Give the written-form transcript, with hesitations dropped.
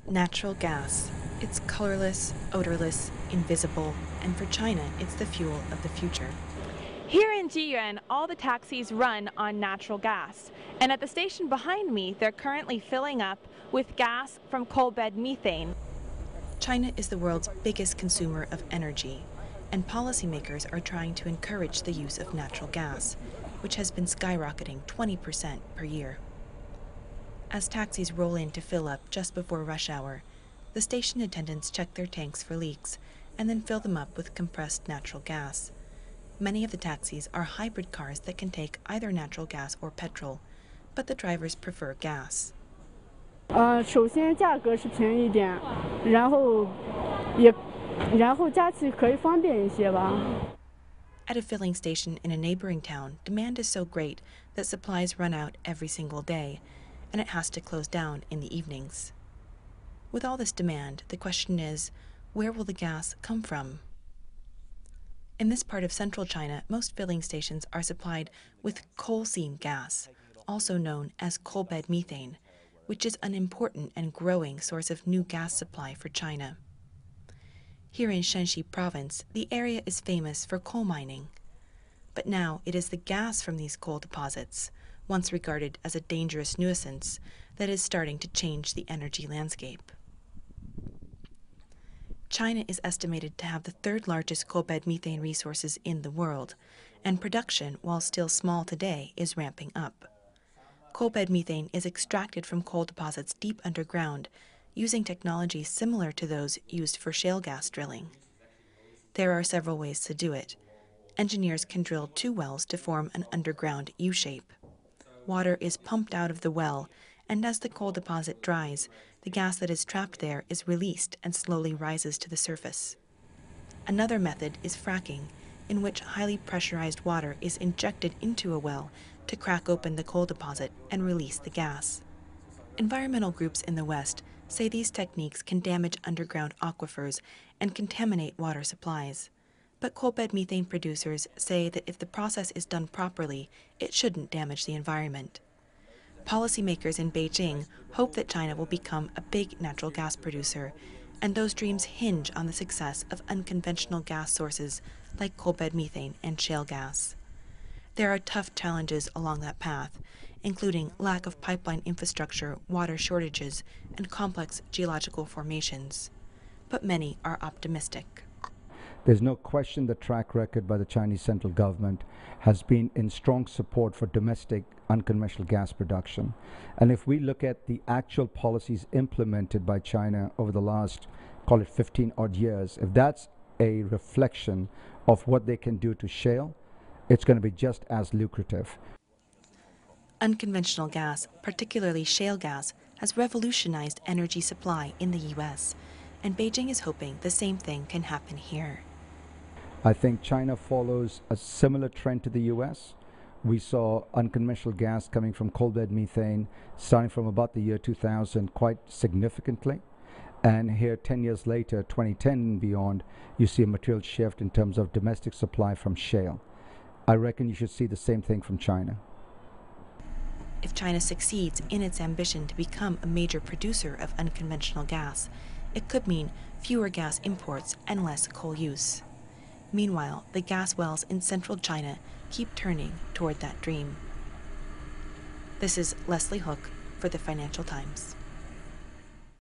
Natural gas. It's colorless, odorless, invisible, and for China, it's the fuel of the future. Here in Jiyuan, all the taxis run on natural gas. And at the station behind me, they're currently filling up with gas from coalbed methane. China is the world's biggest consumer of energy, and policymakers are trying to encourage the use of natural gas, which has been skyrocketing 20% per year. As taxis roll in to fill up just before rush hour, the station attendants check their tanks for leaks and then fill them up with compressed natural gas. Many of the taxis are hybrid cars that can take either natural gas or petrol, but the drivers prefer gas. 首先价格是便宜一点，然后加气可以方便一些吧。 At a filling station in a neighboring town, demand is so great that supplies run out every single day, and it has to close down in the evenings. With all this demand, the question is, where will the gas come from? In this part of central China, most filling stations are supplied with coal seam gas, also known as coalbed methane, which is an important and growing source of new gas supply for China. Here in Shanxi province, the area is famous for coal mining. But now it is the gas from these coal deposits, once regarded as a dangerous nuisance, that is starting to change the energy landscape. China is estimated to have the third largest coalbed methane resources in the world, and production, while still small today, is ramping up. Coalbed methane is extracted from coal deposits deep underground, using technology similar to those used for shale gas drilling. There are several ways to do it. Engineers can drill 2 wells to form an underground U-shape. Water is pumped out of the well, and as the coal deposit dries, the gas that is trapped there is released and slowly rises to the surface. Another method is fracking, in which highly pressurized water is injected into a well to crack open the coal deposit and release the gas. Environmental groups in the West say these techniques can damage underground aquifers and contaminate water supplies. But coalbed methane producers say that if the process is done properly, it shouldn't damage the environment. Policymakers in Beijing hope that China will become a big natural gas producer, and those dreams hinge on the success of unconventional gas sources like coalbed methane and shale gas. There are tough challenges along that path, including lack of pipeline infrastructure, water shortages, and complex geological formations. But many are optimistic. There's no question the track record by the Chinese central government has been in strong support for domestic unconventional gas production. And if we look at the actual policies implemented by China over the last, call it 15 odd years, if that's a reflection of what they can do to shale, it's going to be just as lucrative. Unconventional gas, particularly shale gas, has revolutionized energy supply in the U.S., and Beijing is hoping the same thing can happen here. I think China follows a similar trend to the U.S. We saw unconventional gas coming from coalbed methane starting from about the year 2000 quite significantly. And here 10 years later, 2010 and beyond, you see a material shift in terms of domestic supply from shale. I reckon you should see the same thing from China. If China succeeds in its ambition to become a major producer of unconventional gas, it could mean fewer gas imports and less coal use. Meanwhile, the gas wells in central China keep turning toward that dream. This is Leslie Hook for the Financial Times.